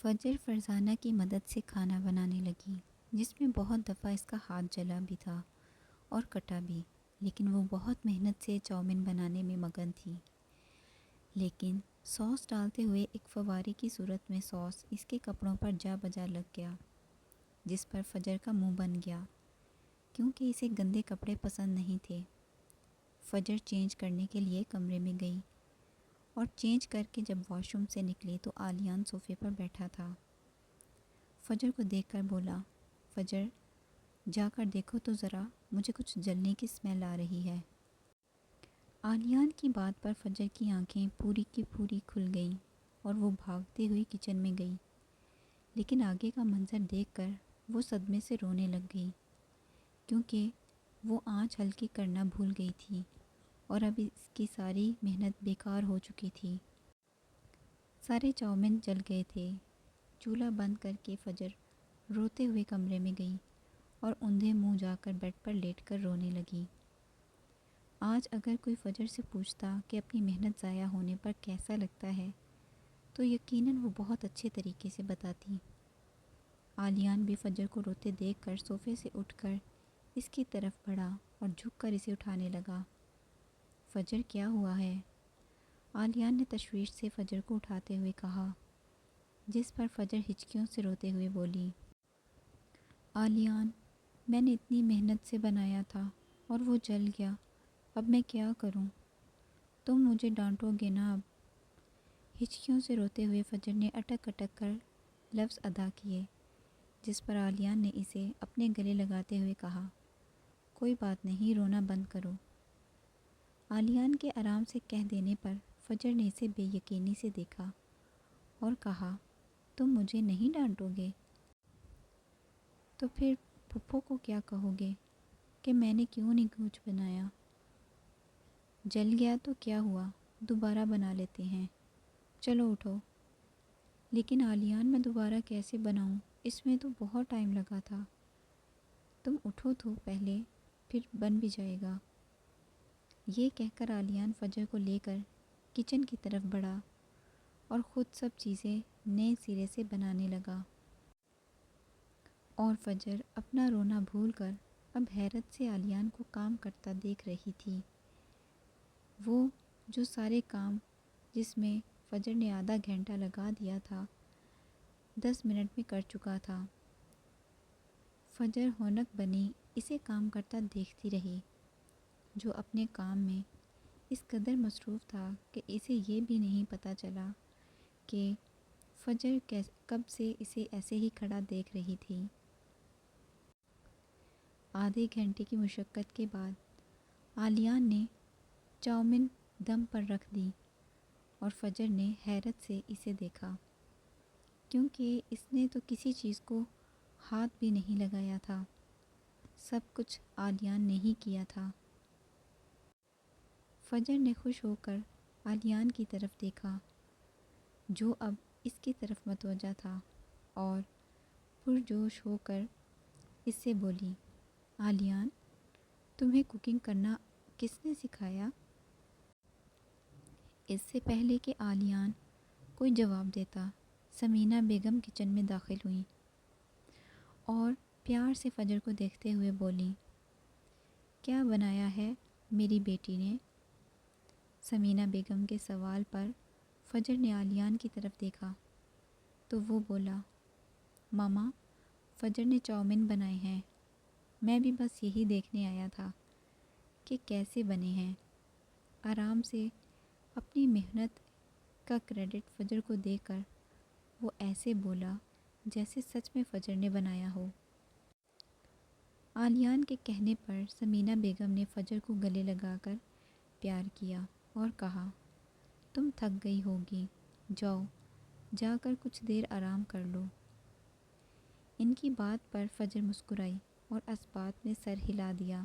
فجر فرزانہ کی مدد سے کھانا بنانے لگی، جس میں بہت دفعہ اس کا ہاتھ جلا بھی تھا اور کٹا بھی، لیکن وہ بہت محنت سے چاؤمن بنانے میں مگن تھی۔ لیکن سوس ڈالتے ہوئے ایک فوارے کی صورت میں سوس اس کے کپڑوں پر جا بجا لگ گیا، جس پر فجر کا منہ بن گیا، کیونکہ اسے گندے کپڑے پسند نہیں تھے۔ فجر چینج کرنے کے لیے کمرے میں گئی اور چینج کر کے جب واش روم سے نکلی تو آلیان صوفے پر بیٹھا تھا۔ فجر کو دیکھ کر بولا، فجر جا کر دیکھو تو ذرا، مجھے کچھ جلنے کی اسمیل آ رہی ہے۔ آلیان کی بات پر فجر کی آنکھیں پوری کی پوری کھل گئیں اور وہ بھاگتے ہوئی کچن میں گئی، لیکن آگے کا منظر دیکھ کر وہ صدمے سے رونے لگ گئی، کیونکہ وہ آنچ ہلکی کرنا بھول گئی تھی اور اب اس کی ساری محنت بیکار ہو چکی تھی۔ سارے چاؤمن جل گئے تھے۔ چولہا بند کر کے فجر روتے ہوئے کمرے میں گئی اور اندھے منہ جا کر بیڈ پر لیٹ کر رونے لگی۔ آج اگر کوئی فجر سے پوچھتا کہ اپنی محنت ضائع ہونے پر کیسا لگتا ہے تو یقیناً وہ بہت اچھے طریقے سے بتاتی۔ آلیان بھی فجر کو روتے دیکھ کر صوفے سے اٹھ کر اس کی طرف بڑھا اور جھک کر اسے اٹھانے لگا۔ فجر کیا ہوا ہے؟ آلیان نے تشویش سے فجر کو اٹھاتے ہوئے کہا، جس پر فجر ہچکیوں سے روتے ہوئے بولی، آلیان، میں نے اتنی محنت سے بنایا تھا اور وہ جل گیا، اب میں کیا کروں؟ تم مجھے ڈانٹو گے نا اب؟ ہچکیوں سے روتے ہوئے فجر نے اٹک اٹک کر لفظ ادا کیے، جس پر آلیان نے اسے اپنے گلے لگاتے ہوئے کہا، کوئی بات نہیں، رونا بند کرو۔ آلیان کے آرام سے کہہ دینے پر فجر نے اسے بے یقینی سے دیکھا اور کہا، تم مجھے نہیں ڈانٹو گے؟ تو پھر پھپھو کو کیا کہو گے کہ میں نے کیوں نہیں کچھ بنایا؟ جل گیا تو کیا ہوا، دوبارہ بنا لیتے ہیں، چلو اٹھو۔ لیکن آلیان، میں دوبارہ کیسے بناؤں؟ اس میں تو بہت ٹائم لگا تھا۔ تم اٹھو تو پہلے، پھر بن بھی جائے گا۔ یہ کہہ کر آلیان فجر کو لے کر کچن کی طرف بڑھا اور خود سب چیزیں نئے سرے سے بنانے لگا۔ اور فجر اپنا رونا بھول کر اب حیرت سے آلیان کو کام کرتا دیکھ رہی تھی۔ وہ جو سارے کام جس میں فجر نے آدھا گھنٹہ لگا دیا تھا 10 منٹ میں کر چکا تھا۔ فجر ہونک بنی اسے کام کرتا دیکھتی رہی، جو اپنے کام میں اس قدر مصروف تھا کہ اسے یہ بھی نہیں پتہ چلا کہ فجر کب سے اسے ایسے ہی کھڑا دیکھ رہی تھی۔ آدھے گھنٹے کی مشقت کے بعد آلیان نے چاؤمن دم پر رکھ دی اور فجر نے حیرت سے اسے دیکھا، کیونکہ اس نے تو کسی چیز کو ہاتھ بھی نہیں لگایا تھا، سب کچھ آلیان نے ہی کیا تھا۔ فجر نے خوش ہو کر آلیان کی طرف دیکھا، جو اب اس کی طرف متوجہ تھا، اور پرجوش ہو کر اس سے بولی، آلیان، تمہیں کوکنگ کرنا کس نے سکھایا؟ اس سے پہلے کہ آلیان کوئی جواب دیتا، ثمینہ بیگم کچن میں داخل ہوئیں اور پیار سے فجر کو دیکھتے ہوئے بولیں، کیا بنایا ہے میری بیٹی نے؟ ثمینہ بیگم کے سوال پر فجر نے آلیان کی طرف دیکھا تو وہ بولا، ماما، فجر نے چاؤمن بنائے ہیں، میں بھی بس یہی دیکھنے آیا تھا کہ کیسے بنے ہیں۔ آرام سے اپنی محنت کا کریڈٹ فجر کو دے کر وہ ایسے بولا جیسے سچ میں فجر نے بنایا ہو۔ آلیان کے کہنے پر ثمینہ بیگم نے فجر کو گلے لگا کر پیار کیا اور کہا، تم تھک گئی ہوگی، جاؤ جا کر کچھ دیر آرام کر لو۔ ان کی بات پر فجر مسکرائی اور اثبات میں سر ہلا دیا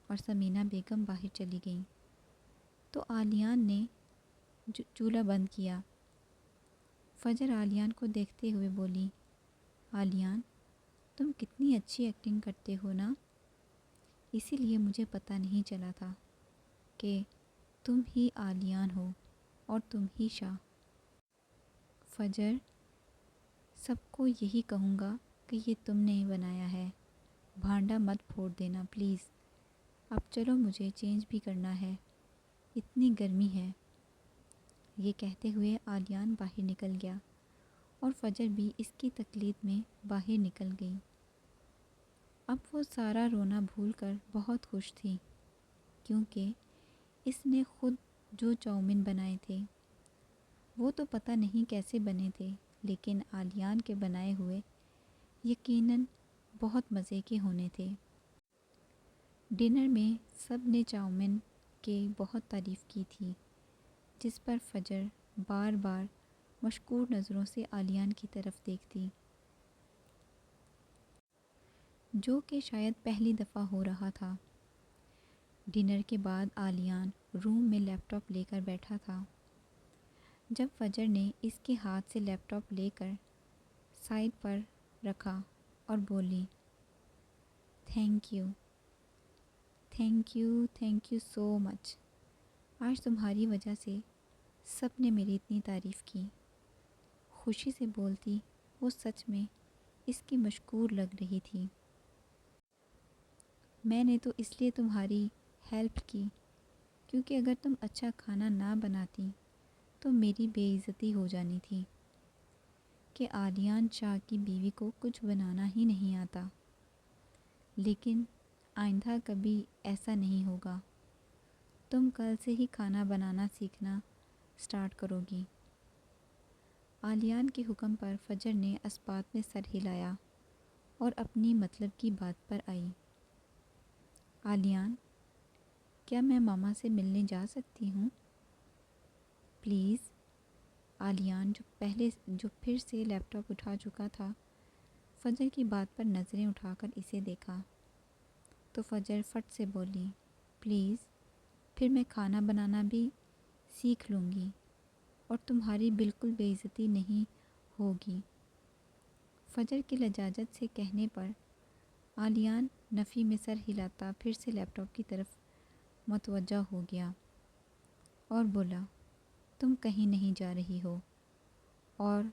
اور ثمینہ بیگم باہر چلی گئیں تو آلیان نے چولہا بند کیا۔ فجر آلیان کو دیکھتے ہوئے بولی، آلیان، تم کتنی اچھی ایکٹنگ کرتے ہو نا، اسی لیے مجھے پتہ نہیں چلا تھا کہ تم ہی آلیان ہو اور تم ہی شاہ۔ فجر سب کو یہی کہوں گا کہ یہ تم نے بنایا ہے، بھانڈا مت پھوڑ دینا پلیز۔ اب چلو مجھے چینج بھی کرنا ہے، اتنی گرمی ہے۔ یہ کہتے ہوئے آلیان باہر نکل گیا اور فجر بھی اس کی تقلید میں باہر نکل گئی۔ اب وہ سارا رونا بھول کر بہت خوش تھی، کیونکہ اس نے خود جو چاؤمن بنائے تھے وہ تو پتہ نہیں کیسے بنے تھے، لیکن آلیان کے بنائے ہوئے یقیناً بہت مزے کے ہونے تھے۔ ڈنر میں سب نے چاؤمن کے بہت تعریف کی تھی، جس پر فجر بار بار مشکور نظروں سے آلیان کی طرف دیکھتی، جو کہ شاید پہلی دفعہ ہو رہا تھا۔ ڈنر کے بعد آلیان روم میں لیپ ٹاپ لے کر بیٹھا تھا، جب فجر نے اس کے ہاتھ سے لیپ ٹاپ لے کر سائڈ پر رکھا اور بولی، thank you, thank you, thank you so much. آج تمہاری وجہ سے سب نے میری اتنی تعریف کی۔ خوشی سے بولتی وہ سچ میں اس کی مشکور لگ رہی تھی۔ میں نے تو اس لیے تمہاری ہیلپ کی کیونکہ اگر تم اچھا کھانا نہ بناتی تو میری بے عزتی ہو جانی تھی کہ آلیان شاہ کی بیوی کو کچھ بنانا ہی نہیں آتا۔ لیکن آئندہ کبھی ایسا نہیں ہوگا، تم کل سے ہی کھانا بنانا سیکھنا سٹارٹ کرو گی۔ آلیان کے حکم پر فجر نے اسبات میں سر ہلایا اور اپنی مطلب کی بات پر آئی۔ آلیان، کیا میں ماما سے ملنے جا سکتی ہوں؟ پلیز۔ آلیان جو پھر سے لیپ ٹاپ اٹھا چکا تھا، فجر کی بات پر نظریں اٹھا کر اسے دیکھا تو فجر فٹ سے بولی، پلیز، پھر میں کھانا بنانا بھی سیکھ لوں گی اور تمہاری بالکل بے عزتی نہیں ہوگی۔ فجر کے لجاجت سے کہنے پر آلیان نفی میں سر ہلاتا پھر سے لیپ ٹاپ کی طرف متوجہ ہو گیا اور بولا، تم کہیں نہیں جا رہی ہو اور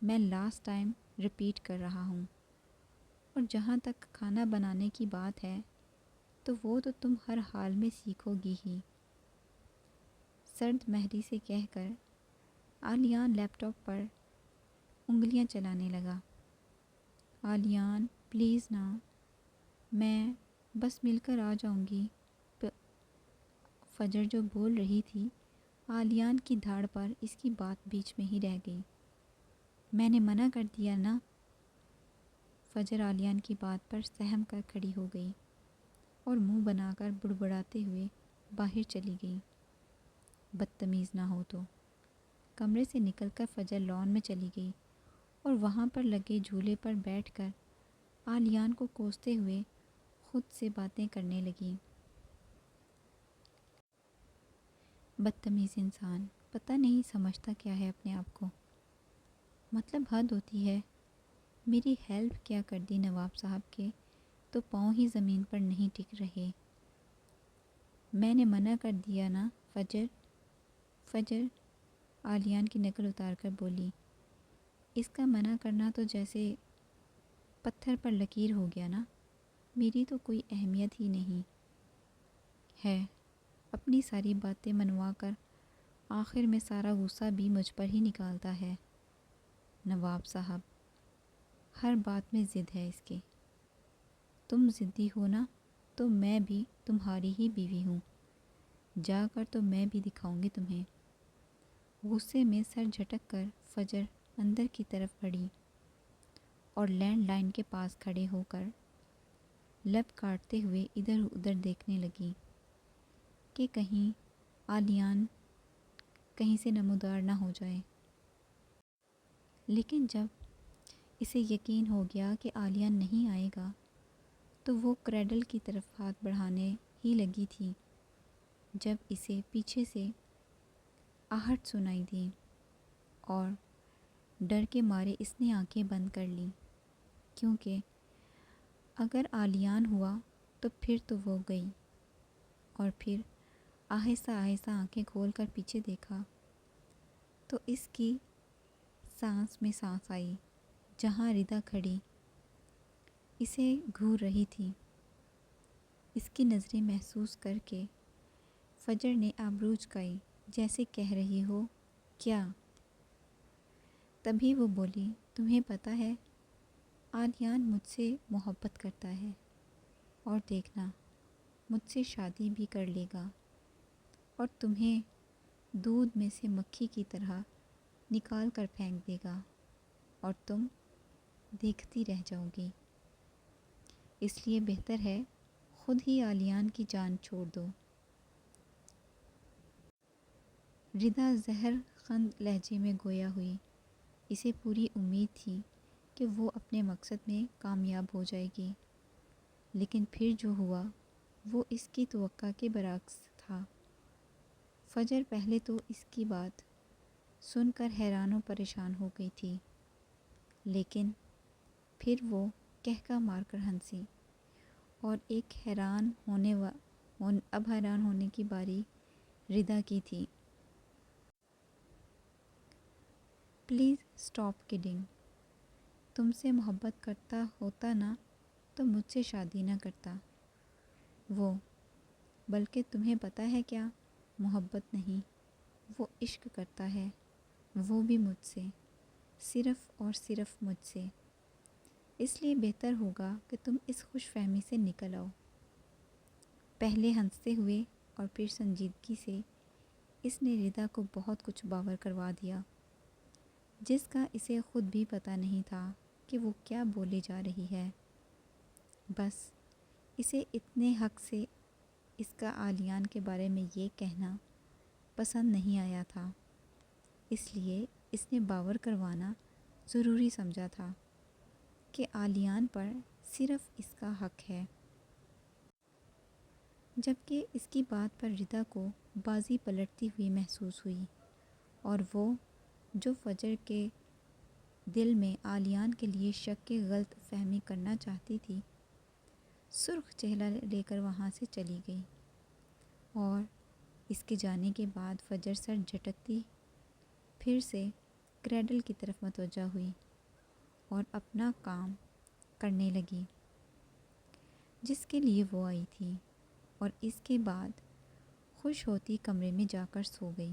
میں لاسٹ ٹائم ریپیٹ کر رہا ہوں، اور جہاں تک کھانا بنانے کی بات ہے تو وہ تو تم ہر حال میں سیکھو گی ہی۔ سرد مہری سے کہہ کر آلیان لیپ ٹاپ پر انگلیاں چلانے لگا۔ آلیان پلیز نا، میں بس مل کر آ جاؤں گی۔ فجر جو بول رہی تھی، آلیان کی دھاڑ پر اس کی بات بیچ میں ہی رہ گئی۔ میں نے منع کر دیا نا۔ فجر آلیان کی بات پر سہم کر کھڑی ہو گئی اور منہ بنا کر بڑبڑاتے ہوئے باہر چلی گئی۔ بدتمیز نہ ہو تو۔ کمرے سے نکل کر فجر لان میں چلی گئی اور وہاں پر لگے جھولے پر بیٹھ کر آلیان کو کوستے ہوئے خود سے باتیں کرنے لگی۔ بدتمیز انسان، پتہ نہیں سمجھتا کیا ہے اپنے آپ کو، مطلب حد ہوتی ہے۔ میری ہیلپ کیا کر دی نواب صاحب کے تو پاؤں ہی زمین پر نہیں ٹک رہے۔ میں نے منع کر دیا نا فجر۔ فجر آلیان کی نقل اتار کر بولی، اس کا منع کرنا تو جیسے پتھر پر لکیر ہو گیا نا، میری تو کوئی اہمیت ہی نہیں ہے۔ اپنی ساری باتیں منوا کر آخر میں سارا غصہ بھی مجھ پر ہی نکالتا ہے۔ نواب صاحب، ہر بات میں ضد ہے اس کے۔ تم ضدی ہو نا تو میں بھی تمہاری ہی بیوی ہوں، جا کر تو میں بھی دکھاؤں گی تمہیں۔ غصے میں سر جھٹک کر فجر اندر کی طرف بڑھی اور لینڈ لائن کے پاس کھڑے ہو کر لب کاٹتے ہوئے ادھر ادھر دیکھنے لگی کہ کہیں آلیان کہیں سے نمودار نہ ہو جائے۔ لیکن جب اسے یقین ہو گیا کہ آلیان نہیں آئے گا تو وہ کریڈل کی طرف ہاتھ بڑھانے ہی لگی تھی جب اسے پیچھے سے آہٹ سنائی دی اور ڈر کے مارے اس نے آنکھیں بند کر لیں، کیونکہ اگر آلیان ہوا تو پھر تو وہ گئی۔ اور پھر آہستہ آہستہ آنکھیں کھول کر پیچھے دیکھا تو اس کی سانس میں سانس آئی، جہاں ردا کھڑی اسے گھور رہی تھی۔ اس کی نظریں محسوس کر کے فجر نے آبرو جھکائی، جیسے کہہ رہی ہو کیا؟ تبھی وہ بولی، تمہیں پتہ ہے آلیان مجھ سے محبت کرتا ہے، اور دیکھنا مجھ سے شادی بھی کر لے گا، اور تمہیں دودھ میں سے مکھی کی طرح نکال کر پھینک دے گا، اور تم دیکھتی رہ جاؤ گی۔ اس لیے بہتر ہے خود ہی آلیان کی جان چھوڑ دو۔ ردا زہر خند لہجے میں گویا ہوئی۔ اسے پوری امید تھی کہ وہ اپنے مقصد میں کامیاب ہو جائے گی، لیکن پھر جو ہوا وہ اس کی توقع کے برعکس تھا۔ فجر پہلے تو اس کی بات سن کر حیران و پریشان ہو گئی تھی، لیکن پھر وہ کہکا مار کر ہنسی، اور اب حیران ہونے کی باری ردا کی تھی۔ Please stop kidding. تم سے محبت کرتا ہوتا نا تو مجھ سے شادی نہ کرتا وہ، بلکہ تمہیں پتہ ہے کیا؟ محبت نہیں، وہ عشق کرتا ہے، وہ بھی مجھ سے، صرف اور صرف مجھ سے۔ اس لیے بہتر ہوگا کہ تم اس خوش فہمی سے نکل آؤ۔ پہلے ہنستے ہوئے اور پھر سنجیدگی سے اس نے ردا کو بہت کچھ باور کروا دیا، جس کا اسے خود بھی پتہ نہیں تھا کہ وہ کیا بولے جا رہی ہے۔ بس اسے اتنے حق سے اس کا آلیان کے بارے میں یہ کہنا پسند نہیں آیا تھا، اس لیے اس نے باور کروانا ضروری سمجھا تھا کہ آلیان پر صرف اس کا حق ہے، جبکہ اس کی بات پر ردا کو بازی پلٹتی ہوئی محسوس ہوئی، اور وہ جو فجر کے دل میں آلیان کے لیے شک کی غلط فہمی کرنا چاہتی تھی، سرخ چہرہ لے کر وہاں سے چلی گئی، اور اس کے جانے کے بعد فجر سر جھٹکتی پھر سے کریڈل کی طرف متوجہ ہوئی اور اپنا کام کرنے لگی جس کے لیے وہ آئی تھی، اور اس کے بعد خوش ہوتی کمرے میں جا کر سو گئی۔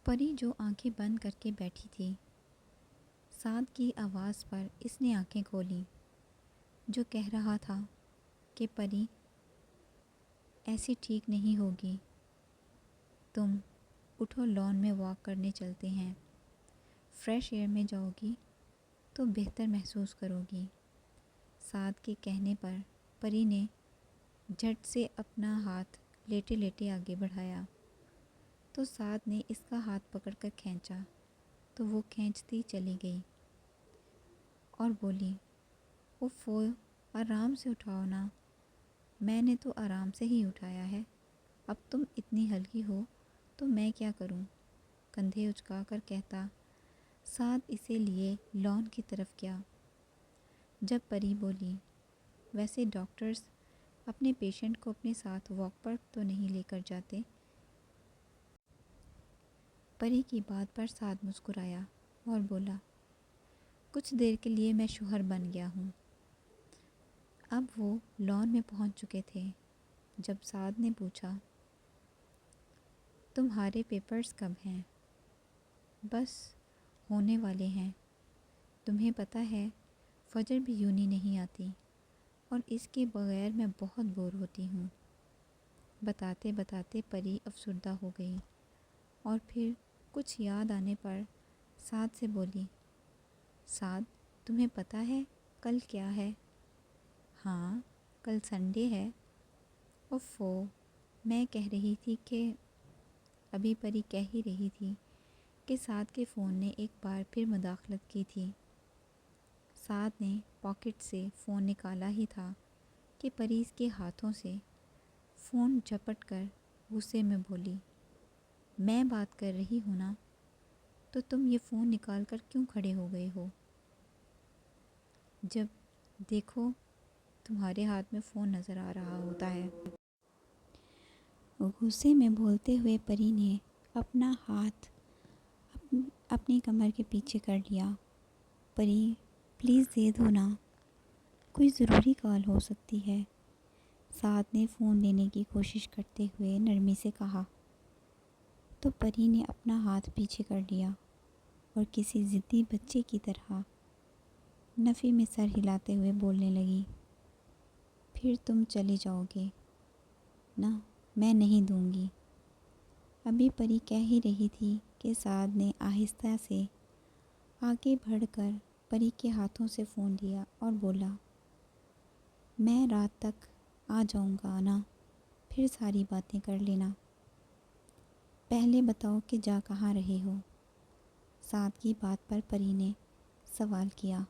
پری جو آنکھیں بند کر کے بیٹھی تھی، سعد کی آواز پر اس نے آنکھیں کھولیں، جو کہہ رہا تھا کہ پری ایسی ٹھیک نہیں ہوگی، تم اٹھو، لان میں واک کرنے چلتے ہیں، فریش ایئر میں جاؤ گی تو بہتر محسوس کرو گی۔ سعد کے کہنے پر پری نے جھٹ سے اپنا ہاتھ لیٹے لیٹے آگے بڑھایا تو سعد نے اس کا ہاتھ پکڑ کر کھینچا تو وہ کھینچتی چلی گئی اور بولی، اوفو، آرام سے اٹھاؤ نا، میں نے تو آرام سے ہی اٹھایا ہے، اب تم اتنی ہلکی ہو تو میں کیا کروں؟ کندھے اچکا کر کہتا سعد اسے لیے لان کی طرف گیا۔ جب پری بولی، ویسے ڈاکٹرز اپنے پیشنٹ کو اپنے ساتھ واک پر تو نہیں لے کر جاتے؟ پری کی بات پر سعد مسکرایا اور بولا، کچھ دیر کے لیے میں شوہر بن گیا ہوں۔ اب وہ لان میں پہنچ چکے تھے جب سعد نے پوچھا، تمہارے پیپرز کب ہیں؟ بس ہونے والے ہیں، تمہیں پتہ ہے فجر بھی یونی نہیں آتی، اور اس کے بغیر میں بہت بور ہوتی ہوں۔ بتاتے بتاتے پری افسردہ ہو گئی، اور پھر کچھ یاد آنے پر سعد سے بولی، سعد تمہیں پتہ ہے کل کیا ہے؟ ہاں کل سنڈے ہے۔ اوفو، میں کہہ رہی تھی کہ ابھی پری کہہ ہی رہی تھی کہ سعد کے فون نے ایک بار پھر مداخلت کی تھی۔ سعد نے پاکٹ سے فون نکالا ہی تھا کہ پری کے ہاتھوں سے فون جھپٹ کر غصے میں بولی، میں بات کر رہی ہوں نا، تو تم یہ فون نکال کر کیوں کھڑے ہو گئے ہو؟ جب دیکھو تمہارے ہاتھ میں فون نظر آ رہا ہوتا ہے۔ غصے میں بولتے ہوئے پری نے اپنا ہاتھ اپنی کمر کے پیچھے کر لیا۔ پری پلیز دے دو نا، کوئی ضروری کال ہو سکتی ہے، سعد نے فون لینے کی کوشش کرتے ہوئے نرمی سے کہا۔ تو پری نے اپنا ہاتھ پیچھے کر لیا اور کسی ضدی بچے کی طرح نفی میں سر ہلاتے ہوئے بولنے لگی، پھر تم چلے جاؤ گے نا، میں نہیں دوں گی۔ ابھی پری کہہ ہی رہی تھی کہ سعد نے آہستہ سے آگے بڑھ کر پری کے ہاتھوں سے فون لیا اور بولا، میں رات تک آ جاؤں گا نا، پھر ساری باتیں کر لینا۔ پہلے بتاؤ کہ جا کہاں رہے ہو؟ سعد کی بات پر پری نے سوال کیا۔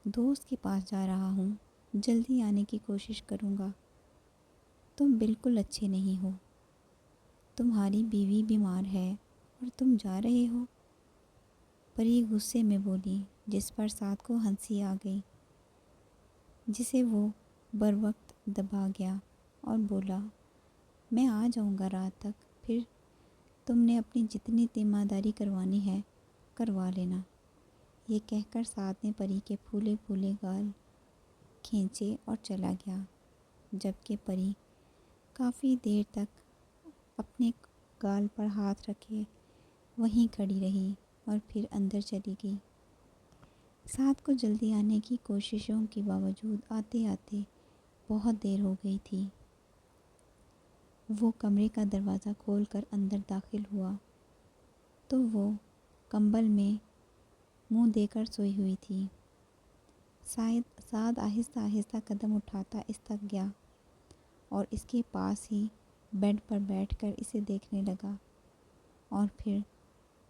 دوست کے پاس جا رہا ہوں، جلدی آنے کی کوشش کروں گا۔ تم بالکل اچھے نہیں ہو، تمہاری بیوی بیمار ہے اور تم جا رہے ہو؟ پری غصے میں بولی، جس پر سعد کو ہنسی آ گئی، جسے وہ بروقت دبا گیا اور بولا، میں آ جاؤں گا رات تک، پھر تم نے اپنی جتنی ذمہ داری کروانی ہے کروا لینا۔ یہ کہہ کر سعد نے پری کے پھولے پھولے گال کھینچے اور چلا گیا، جبکہ پری کافی دیر تک اپنے گال پر ہاتھ رکھے وہیں کھڑی رہی اور پھر اندر چلی گئی۔ سعد کو جلدی آنے کی کوششوں کے باوجود آتے آتے بہت دیر ہو گئی تھی۔ وہ کمرے کا دروازہ کھول کر اندر داخل ہوا تو وہ کمبل میں منہ دے کر سوئی ہوئی تھی۔ سعد آہستہ آہستہ قدم اٹھاتا اس تک گیا اور اس کے پاس ہی بیڈ پر بیٹھ کر اسے دیکھنے لگا اور پھر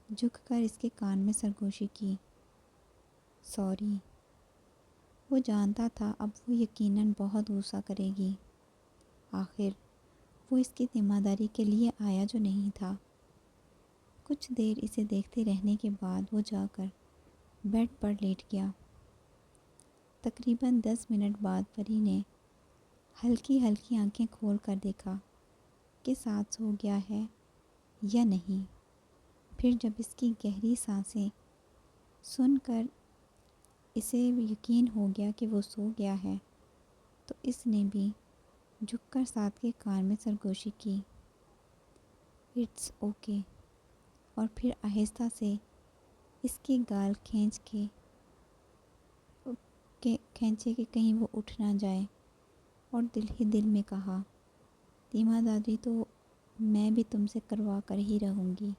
جھک کر اس کے کان میں سرگوشی کی، سوری۔ وہ جانتا تھا اب وہ یقیناً بہت غصہ کرے گی، آخر وہ اس کی ذمہ داری کے لیے آیا جو نہیں تھا۔ کچھ دیر اسے دیکھتے رہنے کے بعد وہ جا کر بیڈ پر لیٹ گیا۔ تقریباً 10 منٹ بعد پری نے ہلکی ہلکی آنکھیں کھول کر دیکھا کہ سعد سو گیا ہے یا نہیں۔ پھر جب اس کی گہری سانسیں سن کر اسے یقین ہو گیا کہ وہ سو گیا ہے تو اس نے بھی جھک کر سعد کے کان میں سرگوشی کی، اٹس اوکے، اور پھر آہستہ سے اس کے گال کھینچے کہ کہیں وہ اٹھ نہ جائے، اور دل ہی دل میں کہا، ذمہ داری تو میں بھی تم سے کروا کر ہی رہوں گی۔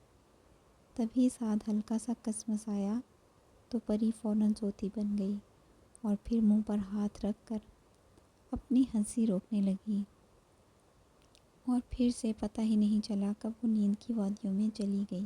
تبھی سعد ہلکا سا کسمسایا تو پری فوراً سوتی بن گئی اور پھر منہ پر ہاتھ رکھ کر اپنی ہنسی روکنے لگی، اور پھر سے پتہ ہی نہیں چلا کب وہ نیند کی وادیوں میں چلی گئی۔